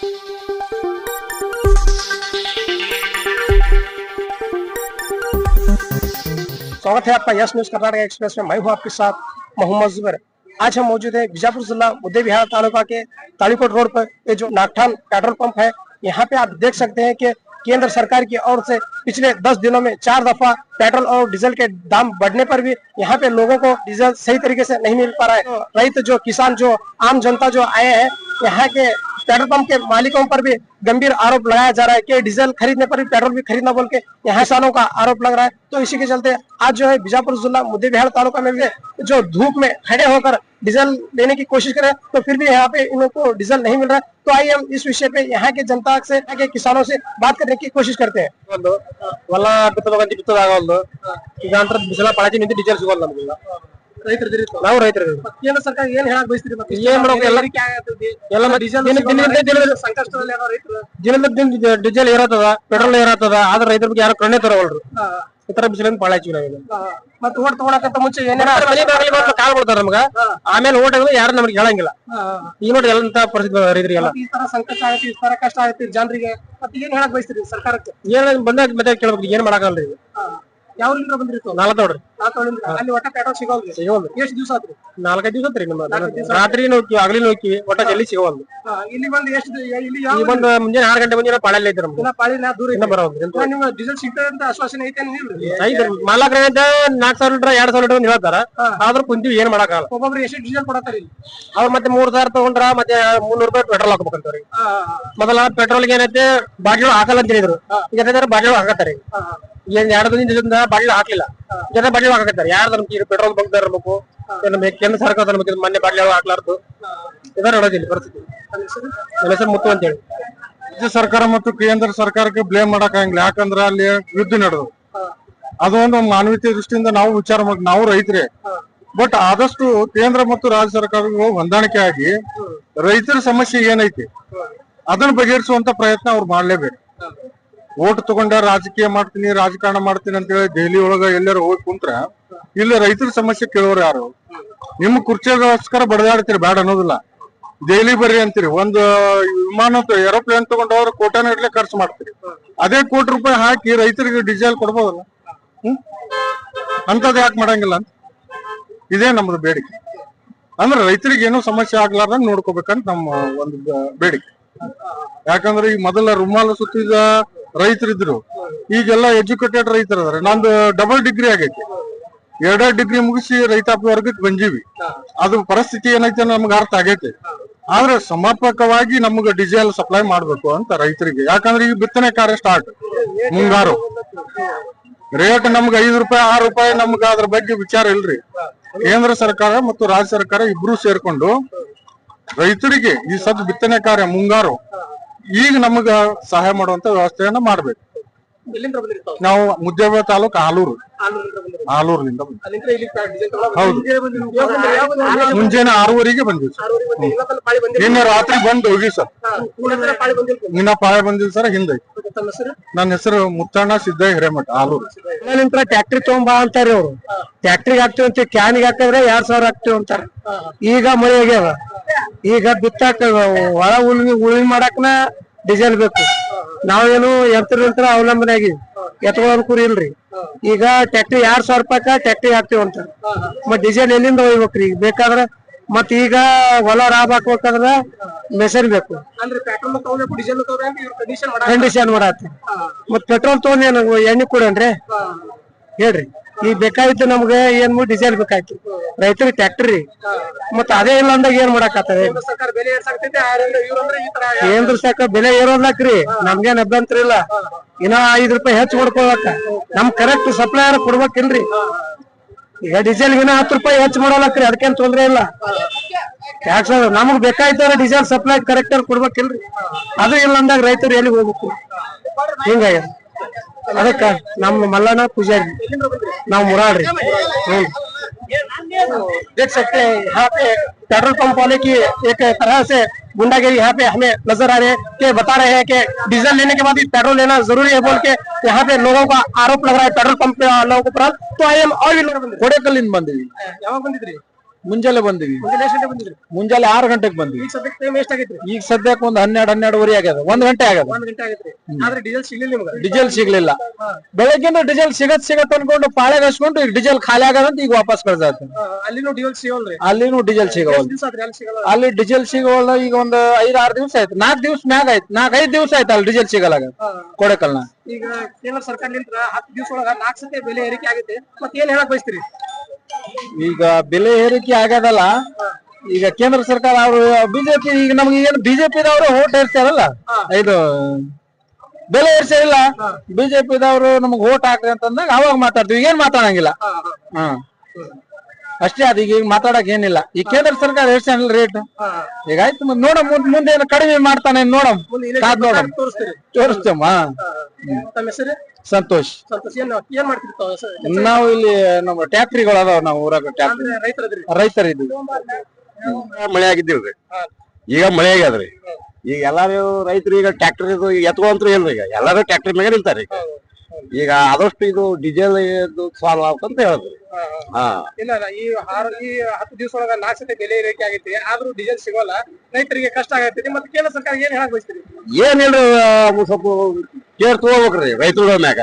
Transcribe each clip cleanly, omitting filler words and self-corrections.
स्वागत है आपका यस न्यूज कर्नाटक एक्सप्रेस में। मैं हूं आपके साथ मोहम्मद जुबैर। आज हम मौजूद है बीजापुर जिला मुद्देबिहार तालुका के तालीकोट रोड पर। ये जो नागठान पेट्रोल पंप है, यहाँ पे आप देख सकते हैं कि केंद्र सरकार की ओर से पिछले 10 दिनों में 4 दफा पेट्रोल और डीजल के दाम बढ़ने पर भी यहाँ पे लोगों को डीजल सही तरीके से नहीं मिल पा रहा है। तो रैत जो किसान जो आम जनता जो आए हैं, यहाँ के पेट्रोल पंप के मालिकों पर भी गंभीर आरोप लगाया जा रहा है कि डीजल खरीदने पर भी पेट्रोल भी खरीदना बोल के यहाँ किसानों का आरोप लग रहा है। तो इसी के चलते आज जो है बीजापुर जिला मुद्देबिहार तालुका में भी जो धूप में खड़े होकर डीजल लेने की कोशिश करें तो फिर भी यहाँ पे इनको डीजल नहीं मिल रहा है। तो आइए हम इस विषय पे यहाँ के जनता से, यहाँ के किसानों से बात करने की कोशिश करते हैं। ನಾವು ರೈತರು ಕೇಂದ್ರ ಸರ್ಕಾರ ಏನ್ ಹೇಳಕ್ ಬಯಸ್ತೀರಿ? ಏನ್ ಮಾಡ್ಬೇಕು? ದಿನದ ಡೀಸೆಲ್ ಏರತ್ತದ, ಪೆಟ್ರೋಲ್ ಏರತ್ತದ, ಆದ್ರೆ ರೈತರ ಬಗ್ಗೆ ಯಾರು ಕಣ್ಣೆ ತರವಲ್ರು. ಈ ತರ ಬಿಸಿಲಿಂದ ಪಾಳಾಯ್ತೀವಿ ನಾವೀಗ. ಮತ್ತೆ ಓಟ್ ತಗೊಳಕಂತ ಮುಂಚೆ ಏನಾರ ಕಾಲ್ ಕೊಡ್ತಾರ ನಮ್ಗ, ಆಮೇಲೆ ಓಟ್ ಯಾರು ನಮ್ಗೆ ಹೇಳಂಗಿಲ್ಲ. ಈಗ ನೋಡಿ ಎಲ್ಲ ಪರಿಸ್ಥಿತಿ ರೈತರಿಗೆಲ್ಲ ಈ ತರ ಸಂಕಷ್ಟ ಆಗುತ್ತೆ, ಈ ತರ ಕಷ್ಟ ಆಗುತ್ತೆ ಜನರಿಗೆ. ಮತ್ತೆ ಏನ್ ಹೇಳಕ್ ಬಯಸ್ತೀರಿ ಸರ್ಕಾರಕ್ಕೆ? ಏನ್ ಬಂದಾಗ ಮತ್ತೆ ಕೇಳ್ಬೇಕು, ಏನ್ ಮಾಡಾಕಲ್ರಿ. ಯಾವ್ರಿಂದ ಬಂದಿರ್ತಾವ? ನಾಲ್ಕವ್ರಿ. ಅಲ್ಲಿ ಒಟ್ಟ ಪೆಟ್ರೋಲ್ ಸಿಗೋಲ್ರಿ? ಸಿಗೋಲ್ರಿ. ಎಷ್ಟು ದಿವಸ ಆತ್ರಿ? 4-5 ದಿವಸ ಆತ್ರಿ. ನಮ್ಮ ರಾತ್ರಿ ಹೋಗಿ ಹಗಲಿನ ಹೋಗಿ ಒಟ್ಟ ಜಲ್ದಿ ಸಿಗೋಲ್ರಿ. ಇಲ್ಲಿ ಬಂದು ಎಷ್ಟು ಇಲ್ಲಿ ಬಂದು ಮುಂಜಾನೆ 6 ಗಂಟೆ ಬಂದಿನ ಪಾಳಲ್ಲಿ ಐತ್ರಿ ನಮ್ದು. ಪಾಳಿನ ದೂರ ಇನ್ನ ಬರೋದ್ರಿ. ನಿಮ್ಗೆ ಡೀಸೆಲ್ ಸಿಗ್ತದೆ ಅಂತ ಆಶ್ವಾಸನೆ ಐತೇನು? ಇಲ್ರಿ. ಐತ್ರಿ. ಮಾಲಕರ 4000 ಲೀಟರ್ 2000 ಲೀಟರ್ ಅಂತ ಹೇಳ್ತಾರ. ಆದ್ರೂ ಕುಂತೀವಿ, ಏನ್ ಮಾಡಾಕಲ್ಲ. ಒಬ್ಬೊಬ್ರು ಎಷ್ಟು ಡೀಸೆಲ್ ಕೊಡತಾರ? ಅವ್ರು ಮತ್ತೆ 3000 ತಗೊಂಡ್ರ ಮತ್ತೆ 300 ರೂಪಾಯಿ ಪೆಟ್ರೋಲ್ ಹಾಕ್ಬೇಕಂತವ್ರಿ. ಮೊದಲ ಪೆಟ್ರೋಲ್ಗೆ ಏನೈತೆ ಬಾಟ್ಲು ಹಾಕಲ್ಲ ಅಂತ ಹೇಳಿದ್ರು. ಈಗ ಬಾಟ್ಲು ಹಾಕತ್ತಾರೆ. ಏನ್ 2 ದಿನದಿಂದ ಬಾಟ್ಲಿ ಹಾಕ್ಲಿಲ್ಲ, ಜನ ಬಾಟ್ಲಿ ಹಾಕತ್ತಾರೆ. ಯಾರು ನಮ್ಗೆ ಪೆಟ್ರೋಲ್ ಬಂಕ್ ಇರ್ಬೇಕು, ನಮಗೆ ಕೇಂದ್ರ ಸರ್ಕಾರ ನಮಗೆ ಮೊನ್ನೆ ಬಾಟ್ಲಿ ಹಾಕ್ಲಾರ್ದು ಇದರ ನೋಡೋದಿಲ್ಲ ಪರಿಸ್ಥಿತಿ. ನನ್ನ ಹೆಸರು ಮುತ್ತು ಅಂತ ಹೇಳಿ. ರಾಜ್ಯ ಸರ್ಕಾರ ಮತ್ತು ಕೇಂದ್ರ ಸರ್ಕಾರಕ್ಕೆ ಬ್ಲೇಮ್ ಮಾಡಕ್ ಆಗಂಗಿಲ್ಲ. ಯಾಕಂದ್ರೆ ಅಲ್ಲಿ ಯುದ್ಧ ನಡೆದು ಅದೊಂದು ಮಾನವೀಯತೆ ದೃಷ್ಟಿಯಿಂದ ನಾವು ವಿಚಾರ ಮಾಡಿ, ನಾವು ರೈತರೇ. ಬಟ್ ಆದಷ್ಟು ಕೇಂದ್ರ ಮತ್ತು ರಾಜ್ಯ ಸರ್ಕಾರಗಳು ಹೊಂದಾಣಿಕೆ ಆಗಿ ರೈತರ ಸಮಸ್ಯೆ ಏನೈತಿ ಅದನ್ನ ಬಗೆಹರಿಸುವಂತ ಪ್ರಯತ್ನ ಅವ್ರು ಮಾಡ್ಲೇಬೇಕು. ಓಟ್ ತಗೊಂಡ ರಾಜಕೀಯ ಮಾಡ್ತೀನಿ, ರಾಜಕಾರಣ ಮಾಡ್ತೀನಿ ಅಂತ ಹೇಳಿ ದೆಹಲಿ ಒಳಗ ಎಲ್ಲರೂ ಹೋಗಿ ಕುಂತ್ರ ಇಲ್ಲಿ ರೈತರ ಸಮಸ್ಯೆ ಕೇಳೋರು ಯಾರು? ನಿಮ್ ಕುರ್ಚಿಗೋಸ್ಕರ ಬಡದಾಡ್ತೀರಿ, ಬ್ಯಾಡ ಅನ್ನೋದಿಲ್ಲ. ದೆಹಲಿ ಬರ್ರಿ ಅಂತೀರಿ, ಒಂದು ವಿಮಾನ ಏರೋಪ್ಲೇನ್ ತಗೊಂಡು ಅವ್ರು ಕೋಟ್ಯಾನ ಇಡ್ಲೆ ಖರ್ಚು ಮಾಡ್ತೀರಿ. ಅದೇ ಕೋಟಿ ರೂಪಾಯಿ ಹಾಕಿ ರೈತರಿಗೆ ಡೀಸೆಲ್ ಕೊಡ್ಬೋದಲ್ಲ. ಅಂತದ್ ಯಾಕೆ ಮಾಡಂಗಿಲ್ಲ ಅಂತ ಇದೇ ನಮ್ದು ಬೇಡಿಕೆ. ಅಂದ್ರೆ ರೈತರಿಗೆ ಏನೋ ಸಮಸ್ಯೆ ಆಗ್ಲಾರ್ದಂಗ್ ನೋಡ್ಕೋಬೇಕಂತ ನಮ್ಮ ಒಂದು ಬೇಡಿಕೆ. ಯಾಕಂದ್ರೆ ಈ ಮೊದಲ ರುಮಾಲು ಸುತ್ತಿದ ರೈತರಿದ್ರು, ಈಗೆಲ್ಲ ಎಜುಕೇಟೆಡ್ ರೈತರು ಅದಾರೆ. ನಂದು ಡಬಲ್ ಡಿಗ್ರಿ ಆಗೈತಿ, 2 ಡಿಗ್ರಿ ಮುಗಿಸಿ ರೈತಾಪಿ ವರ್ಗಕ್ಕೆ ಬಂದೀವಿ. ಅದು ಪರಿಸ್ಥಿತಿ ಏನೈತೆ ನಮ್ಗೆ ಅರ್ಥ ಆಗೈತಿ. ಆದ್ರೆ ಸಮರ್ಪಕವಾಗಿ ನಮ್ಗೆ ಡೀಸೆಲ್ ಸಪ್ಲೈ ಮಾಡ್ಬೇಕು ಅಂತ ರೈತರಿಗೆ. ಯಾಕಂದ್ರೆ ಈಗ ಬಿತ್ತನೆ ಕಾರ್ಯ ಸ್ಟಾರ್ಟ್, ಮುಂಗಾರು ರೇಟ್ ನಮ್ಗೆ 5 ರೂಪಾಯಿ 6 ರೂಪಾಯಿ, ನಮ್ಗೆ ಅದ್ರ ಬಗ್ಗೆ ವಿಚಾರ ಇಲ್ರಿ. ಕೇಂದ್ರ ಸರ್ಕಾರ ಮತ್ತು ರಾಜ್ಯ ಸರ್ಕಾರ ಇಬ್ರು ಸೇರ್ಕೊಂಡು ರೈತರಿಗೆ ಈ ಸದ್ ಬಿತ್ತನೆ ಕಾರ್ಯ ಮುಂಗಾರು ಈಗ ನಮಗ ಸಹಾಯ ಮಾಡುವಂತ ವ್ಯವಸ್ಥೆಯನ್ನ ಮಾಡ್ಬೇಕು. ನಾವು ಮುದ್ದೇಬಿಹಾಳ ತಾಲೂಕು ಆಲೂರಿನಿಂದ ಹೌದು. ಮುಂಜಾನೆ 6:15 ಬಂದಿವಿ ಸರ್. ನಿನ್ನೆ ರಾತ್ರಿ ಬಂದು ಹೋಗಿ ಸರ್. ಇನ್ನ ಪಾಳೆ ಬಂದಿಲ್ಲ ಸರ್, ಹಿಂದೆ. ನನ್ನ ಹೆಸರು ಮುತ್ತಣ್ಣ ಸಿದ್ದಯ್ಯ ಹಿರೇಮಠ, ಆಲೂರು. ಟ್ಯಾಕ್ಟ್ರಿ ತಗೊಂಬಾ ಅಂತಾರಿ ಅವ್ರು. ಟ್ಯಾಕ್ಟ್ರಿಗೆ ಹಾಕ್ತಿವಿ ಅಂತ ಕ್ಯಾನಿಗೆ ಹಾಕಿದ್ರೆ 2000 ಹಾಕ್ತಿವಿ ಅಂತಾರ. ಈಗ ಮಳೆ ಆಗ್ಯಾವ, ಈಗ ಬಿತ್ತಾಕ ಒಳ ಉಳುಮೆ ಮಾಡಾಕನ ಡೀಸೆಲ್ ಬೇಕು. ನಾವೇನು ಯಂತ್ರ ಅವಲಂಬನೆ ಆಗಿವಿ, ಎತ್ಕೊಳ್ಳೋನ್ ಕುರಿ ಇಲ್ರಿ. ಈಗ ಟ್ಯಾಕ್ಟ್ರಿ 2000 ರೂಪಾಯಿಕ ಟ್ಯಾಕ್ಟ್ರಿ ಹಾಕ್ತಿವಿ ಅಂತಾರ. ಮತ್ ಡೀಸೆಲ್ ಎಲ್ಲಿಂದ ಒಯ್ಬೇಕ್ರಿ? ಈಗ ಬೇಕಾದ್ರ ಮತ್ ಈಗ ಹೊಲ ರಾಬ್ ಹಾಕ್ಬೇಕಾದ್ರ ಮೆಷಿನ್ ಬೇಕು, ಕಂಡೀಷನ್ ಮಾಡಾತಿ. ಮತ್ ಪೆಟ್ರೋಲ್ ತಗೊಂಡ್ ಎಣ್ಣೆ ಕೊಡನ್ರಿ ಹೇಳ್ರಿ. ಈಗ ಬೇಕಾಯ್ತು ನಮ್ಗೆ ಏನ್ ಡೀಸೆಲ್ ಬೇಕಾಯ್ತು, ರೈತರಿಗೆ ಟ್ಯಾಕ್ಟ್ರಿ. ಮತ್ ಅದೇ ಇಲ್ಲ ಅಂದಾಗ ಏನ್ ಮಾಡಾಕತ್ತದ? ಕೇಂದ್ರ ಸರ್ಕಾರ ಬೆಲೆ ಏರೋದ್ಲಾಕ್ರಿ, ನಮ್ಗೇನ್ ಅಭ್ಯಂತರ ಇಲ್ಲ. ಇನ್ನ 5 ರೂಪಾಯಿ ಹೆಚ್ಚು ಮಾಡ್ಕೊಳಕ ನಮ್ ಕರೆಕ್ಟ್ ಸಪ್ಲೈಯರ್ ಕೊಡ್ಬೇಕಿಲ್ರಿ. ಈಗ ಡೀಸೆಲ್ ಇನ್ನ 10 ರೂಪಾಯಿ ಹೆಚ್ಚು ಮಾಡೋಲಕ್ರಿ, ಅದಕ್ಕೇನ್ ತೊಂದ್ರೆ ಇಲ್ಲ. ಯಾಕೆ ನಮಗ್ ಬೇಕಾಯ್ತಾರ ಡೀಸೆಲ್ ಸಪ್ಲೈ ಕರೆಕ್ಟ್ ಆಗಿ ಕೊಡ್ಬೇಕಿಲ್ರಿ. ಅದು ಇಲ್ಲ ಅಂದಾಗ ರೈತರು ಎಲ್ಲಿ ಹೋಗ್ಬೇಕು? ಹಿಂಗಾಗ್ಯದ. ಅದಕ್ಕ ನಮ್ಮ ಮಲ್ಲಣ್ಣ ಪೂಜಾರಿ, ನಾವು ಮುರಾಡ್ರಿ. देख सकते हैं यहाँ पे पेट्रोल पंप वाले की एक तरह से गुंडागिरी यहाँ पे हमें नजर आ रहे हैं कि बता रहे हैं कि डीजल लेने के बाद भी पेट्रोल लेना जरूरी है बोल के यहाँ पे लोगों का आरोप लग रहा है पेट्रोल पंप लोगों के ऊपर. तो आई एम और भी लोग कोड़ेकಲ್ಲಿಂದ ಬಂದಿವಿ. ಯಾವಾಗ ಬಂದಿದ್ರಿ? ಮುಂಜಾನೆ ಬಂದಿವಿ. ಮುಂಜಾನೆ ಎಷ್ಟು ಗಂಟೆ ಬಂದಿದ್ರಿ? ಮುಂಜಾನೆ 6 ಗಂಟೆಗೆ ಬಂದಿವಿ. ಈಗ ಸದ್ಯಕ್ಕೆ ಟೈಮ್ ಎಷ್ಟಾಗೈತ್ರಿ? ಈಗ ಸದ್ಯಕ್ಕೆ ಒಂದು 12:30 ಆಗ್ಯದ. 1 ಗಂಟೆ ಆಗ್ಯದ. 1 ಗಂಟೆ ಆಗೈತ್ರಿ. ಆದ್ರೆ ಡೀಸೆಲ್ ಸಿಗ್ಲಿಲ್ಲ ನಿಮ್ಗೆ? ಡೀಸೆಲ್ ಸಿಗ್ಲಿಲ್ಲ. ಬೆಳಗ್ಗಿಂದ ಡೀಸೆಲ್ ಸಿಗತ್ ಅನ್ಕೊಂಡು ಪಾಳೆ ಹಚ್ಕೊಂಡು ಈಗ ಡೀಸೆಲ್ ಖಾಲಿ ಆಗದಂತ ಈಗ ವಾಪಸ್ ಕಳ್ಸಾತ. ಅಲ್ಲಿನೂ ಡೀಸೆಲ್ ಸಿಗಲ್ರಿ? ಅಲ್ಲಿನೂ ಡೀಸೆಲ್ ಸಿಗವಲ್. ಅಲ್ಲಿ ಡೀಸೆಲ್ ಸಿಗವಲ್ಲ. ಈಗ ಒಂದು 5-6 ದಿವಸ ಆಯ್ತು. 4 ದಿವಸ ಮ್ಯಾಗ ಆಯ್ತು. 4-5 ದಿವಸ ಆಯ್ತು ಅಲ್ಲಿ ಡೀಸೆಲ್ ಸಿಗಲ್ಲ ಕೊಡಕಲ್ನ. ಈಗ ಕೇಂದ್ರ ಸರ್ಕಾರದಿಂದ 10 ದಿವಸ ಒಳಗ 4 ಸತಿ ಬೆಲೆ ಏರಿಕೆ ಆಗೈತೆ. ಮತ್ತೆ ಏನ್ ಹೇಳಕ್ ಬಯಸ್ತೀರಿ? ಈಗ ಬೆಲೆ ಏರಿಕೆ ಆಗ್ಯದಲ್ಲ. ಈಗ ಕೇಂದ್ರ ಸರ್ಕಾರ ಅವರು ಬಿಜೆಪಿ ಈಗ ನಮ್ಗೆ ಏನು ಬಿಜೆಪಿದವರು ಓಟ್ ಏರ್ಸ್ಯಾರಲ್ಲ, ಇದು ಬೆಲೆ ಏರ್ಸಿಲ್ಲ. ಬಿಜೆಪಿದವರು ನಮಗ್ ಓಟ್ ಹಾಕ್ರಿ ಅಂತಂದಾಗ ಅವಾಗ ಮಾತಾಡ್ತೀವಿ. ಏನ್ ಮಾತಾಡಂಗಿಲ್ಲ. ಅಷ್ಟೇ. ಅದು ಈಗ ಮಾತಾಡಕ್ ಏನಿಲ್ಲ. ಈ ಕೇಂದ್ರ ಸರ್ಕಾರ ಏರ್ಸ್ಯಾನಲ್ಲ ರೇಟ್. ಈಗ ಆಯ್ತು ನೋಡ ಮುಂದೆ ಏನು ಕಡಿಮೆ ಮಾಡ್ತಾನೆ ನೋಡಮ್. ತೋರಿಸ್ತೇಮ್ಮ. ಸಂತೋಷ್. ನಾವು ಇಲ್ಲಿ ನಮ್ಮ ಟ್ಯಾಕ್ಟ್ರಿಗಳು ಅದಾವ. ನಾವು ಊರಾಗ ರೈತರಿದ್ವಿ. ಮಳೆ ಆಗಿದ್ದೀವ್ರಿ. ಈಗ ಮಳೆ ಆಗ್ಯಾದ್ರಿ. ಈಗ ಎಲ್ಲಾರು ರೈತರು ಈಗ ಟ್ರ್ಯಾಕ್ಟರ್ ಇದು ಎತ್ಕೊಂತ್ರು ಇಲ್ರಿ. ಈಗ ಎಲ್ಲಾರು ಟ್ರ್ಯಾಕ್ಟರ್ ಮ್ಯಾಗ ನಿಲ್ತಾರಿ. ಈಗ ಆದಷ್ಟು ಇದು ಡೀಸೆಲ್ ಸಾಲ್ವ್ ಆಗ್ತಂತ ಹೇಳಿದ್ರಿ. ಇಲ್ಲ ಈ 10 ದಿವಸ ಒಳಗ 4 ಸತಿ ಬೆಲೆ ಏರಿಕೆ ಆಗೈತಿ. ಆದ್ರೂ ಡೀಸೆಲ್ ಸಿಗೋಲ್ಲ. ರೈತರಿಗೆ ಕಷ್ಟ ಆಗೈತಿ. ಮತ್ತೆ ಕೇಂದ್ರ ಸರ್ಕಾರ ಏನ್ ಹೇಳಕ್ ಬಯಸ್ತೀರಿ? ಏನಿಲ್ರಿ, ಸ್ವಲ್ಪ ಕೇರ್ ತಗೋಬೇಕ್ರಿ ರೈತರ ಮ್ಯಾಗ.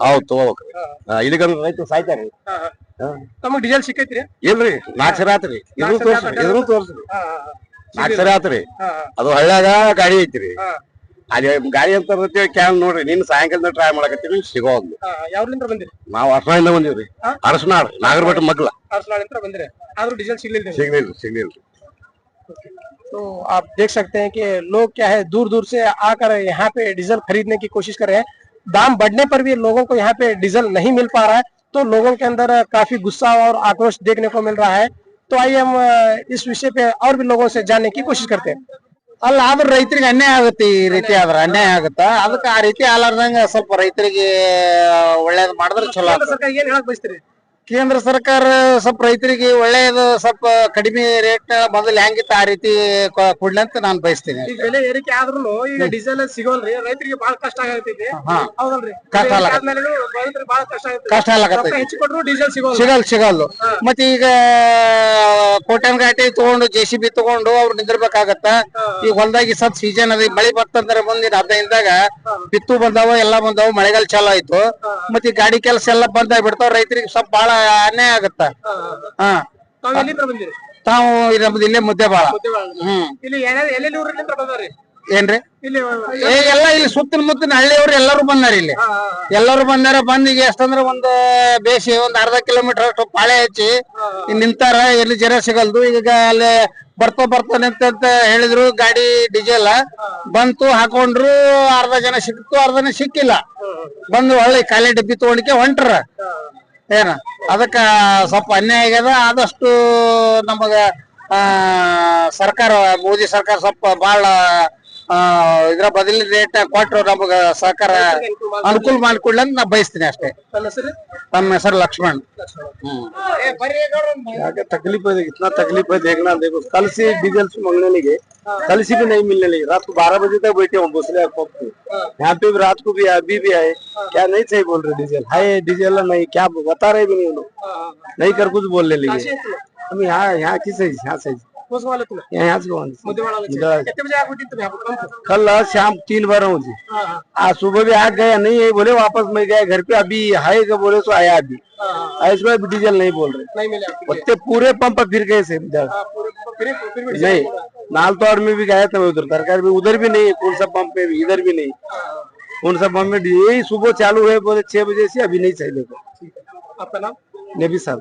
ಹೌದ್ ತಗೋಬೇಕ್ರಿ. ಇದಕ್ಕಂದ್ರ ರೈತರು ಸಾಯ್ತಾರಿ. ತಮಗ್ ಡೀಸೆಲ್ ಸಿಕ್ಕೈತ್ರಿ? ಇಲ್ರಿ, 4 ಸರಿ ಆತ್ರಿ. ಇದನ್ನು ತೋರ್ಸ್ರಿ. 4 ಸರಿ ಆತ್ರಿ. ಅದು ಹಳ್ಳ್ಯಾಗ ಗಾಡಿ ಐತ್ರಿ. ಅಲ್ಲಿ ಗಾಡಿ ಅಂತ ಕ್ಯಾನ್ ನೋಡ್ರಿ. ನಿನ್ನ ಸಾಯಂಕಾಲ ಟ್ರೈ ಮಾಡಕತ್ತೀವಿ, ಸಿಗೋದು. ಯಾವ್ಲಿಂದ ಬಂದಿರಿ? ನಾವು ಅರ್ಸನಾಳಿಂದ ಬಂದಿವ್ರಿ. ಅರಸನಾಳ್ ನಾಗರಬೆಟ್ಟ ಮಗ್ಲ. ಅರಸನಾಳಿಂದ ಬಂದಿರಿ. ಆದ್ರೂ ಡೀಸೆಲ್ ಸಿಗ್ಲಿಲ್ಲ. तो आप देख सकते हैं कि लोग क्या है दूर दूर से आकर यहाँ पे डीजल खरीदने की कोशिश कर रहे हैं। दाम बढ़ने पर भी लोगों को यहाँ पे डीजल नहीं मिल पा रहा है, तो लोगों के अंदर काफी गुस्सा और आक्रोश देखने को मिल रहा है। तो आइए हम इस विषय पे और भी लोगों से जानने की कोशिश करते हैं। ಅಲ್ಲ, ಆದ್ರ ರೈತರಿಗೆ ಅನ್ಯಾಯ ಆಗುತ್ತೆ. ಈ ರೀತಿ ಆದ್ರ ಅನ್ಯಾಯ ಆಗುತ್ತ. ಅದಕ್ಕೆ ಆ ರೀತಿ ಆಲಾರ್ದಂಗ ಸ್ವಲ್ಪ ರೈತರಿಗೆ ಒಳ್ಳೇದ್ ಮಾಡಿದ್ರೆ ಚಲೋ. ಸರ್ಕಾರ ಏನ್ ಹೇಳಕ್ ಬಯಸ್ತೀರಿ? ಕೇಂದ್ರ ಸರ್ಕಾರ ಸ್ವಲ್ಪ ರೈತರಿಗೆ ಒಳ್ಳೇದು, ಸ್ವಲ್ಪ ಕಡಿಮೆ ರೇಟ್ ಮೊದಲು ಹೆಂಗಿತ್ತು ಆ ರೀತಿ ಕೊಡ್ಲಿ ಅಂತ ನಾನು ಬಯಸ್ತೀನಿ. ಈಗ ಬೆಲೆ ಏರಿಕೆ ಆದ್ರೂ ಈಗ ಡೀಸೆಲ್ ಸಿಗೋಲ್ರಿ. ರೈತರಿಗೆ ಬಹಳ ಕಷ್ಟ ಆಗತೈತಿ. ಹೌದಲ್ರಿ? ಕಷ್ಟ ಆಗತ್ತೆ. ಹೆಚ್ಚು ಕೊಟ್ಟರು ಡೀಸೆಲ್ ಸಿಗಲ್ಲ. ಮತ್ತೆ ಈಗ ಕೋಟ್ಯಾನ್ ಗಾಟಿ ತಗೊಂಡು JCB ತಗೊಂಡು ಅವ್ರು ನಿಂದಿರ್ಬೇಕಾಗತ್ತ. ಈಗ ಹೊಲ್ದಾಗಿ ಸದ್ ಸೀಸನ್ ಅದ. ಮಳಿ ಬರ್ತಂದ್ರೆ ಮುಂದಿನ 15 ದಿನದಾಗ ಬಿತ್ತು ಬಂದಾವ, ಎಲ್ಲಾ ಬಂದಾವ. ಮಳೆಗಾಲ ಚಾಲು ಆಯ್ತು. ಮತ್ತೆ ಗಾಡಿ ಕೆಲಸ ಎಲ್ಲಾ ಬಂದ ಬಿಡ್ತಾವ. ರೈತರಿಗೆ ಸ್ವಲ್ಪ ಬಹಳ ಅನ್ಯಾಯ ಆಗತ್ತ. ತಾವು ನಮ್ದು ಇಲ್ಲೇ ಮುದ್ದೇಬಾಳ. ಏನ್ರಿ? ಎಲ್ಲ ಇಲ್ಲಿ ಸುತ್ತಿನ ಮುತ್ತಿನ ಹಳ್ಳಿಯವ್ರು ಎಲ್ಲರೂ ಬಂದಾರ. ಇಲ್ಲಿ ಎಲ್ಲರೂ ಬಂದ್ ಈಗ ಎಷ್ಟಂದ್ರ ಒಂದು ಬೇಸಿ ಒಂದ್ 1/2 ಕಿಲೋಮೀಟರ್ ಅಷ್ಟು ಪಾಳೆ ಹಚ್ಚಿ ನಿಂತಾರ. ಎಲ್ಲಿ ಜನ ಸಿಗಲ್ದು. ಈಗ ಅಲ್ಲಿ ಬರ್ತಾ ನಿಂತ ಹೇಳಿದ್ರು. ಗಾಡಿ ಡೀಸೆಲ್ ಬಂತು, ಹಾಕೊಂಡ್ರು. ಅರ್ಧ ಜನ ಸಿಕ್ತು, ಅರ್ಧ ಜನ ಸಿಕ್ಕಿಲ್ಲ. ಬಂದು ಒಳ್ಳೆ ಖಾಲಿ ಡಬ್ಬಿ ತಗೊಂಡಿಕೆ ಹೊಂಟ್ರ. ಏನ ಅದಕ್ಕ ಸ್ವಲ್ಪ ಅನ್ಯಾಯ ಆಗ್ಯದ. ಆದಷ್ಟು ನಮಗ ಸರ್ಕಾರ, ಮೋದಿ ಸರ್ಕಾರ ಸ್ವಲ್ಪ ಬಹಳ ಇದ್ರ ಬದಲಿ ರೇಟ್ ಕೊಟ್ರು ನಮಗ ಸರ್ಕಾರ ಅನುಕೂಲ ಮಾಡಿಕೊಡ್ಲಿ ಅಂತ ನಾ ಬಯಸ್ತೀನಿ ಅಷ್ಟೇ. तम सर लक्ष्मण। तकलीफ है, इतना तकलीफ है देखना। देखो कल से डीजल मंगने लगे, कल से भी नहीं मिलने लगे। रात को 12 बजे तक बैठे हूँ भोसले पंप पे। यहाँ पे भी रात को भी अभी भी आए, क्या नहीं सही बोल रहे डीजल है, डीजल नहीं, क्या बता रहे भी नहीं लोग, नहीं कर कुछ बोलने लगे। हम यहाँ की सही, यहाँ सही यहाँ कल शाम 3 बार हूँ जी। आज सुबह भी आ गया नहीं है बोले, वापस मैं गया घर पे, अभी है क्या बोले तो आया अभी। इसमें भी डीजल नहीं बोल रहे, पूरे पंप फिर गए से नहीं। नालतौड़ में भी गया था उधर, सरकार भी उधर भी नहीं है, कौन सा पंप पे भी, इधर भी नहीं। कौन सा पंप में यही सुबह चालू है बोले 6 बजे से, अभी नहीं चाहिए। देखो आपका नाम? नबी साहब।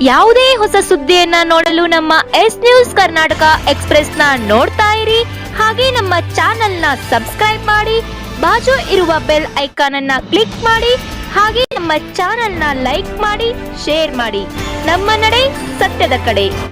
ಯಾವುದೇ ಹೊಸ ಸುದ್ದಿಯನ್ನ ನೋಡಲು ನಮ್ಮ ಎಸ್ ನ್ಯೂಸ್ ಕರ್ನಾಟಕ ಎಕ್ಸ್‌ಪ್ರೆಸ್ ನ ನೋಡ್ತಾ ಇರಿ. ಹಾಗೆ ನಮ್ಮ ಚಾನೆಲ್ ನ ಸಬ್ಸ್ಕ್ರೈಬ್ ಮಾಡಿ, ಬಾಜು ಇರುವ ಬೆಲ್ ಐಕಾನ್ ಅನ್ನ ಕ್ಲಿಕ್ ಮಾಡಿ. ಹಾಗೆ ನಮ್ಮ ಚಾನೆಲ್ ನ ಲೈಕ್ ಮಾಡಿ, ಶೇರ್ ಮಾಡಿ. ನಮ್ಮ ನಡೆ ಸತ್ಯದ ಕಡೆ.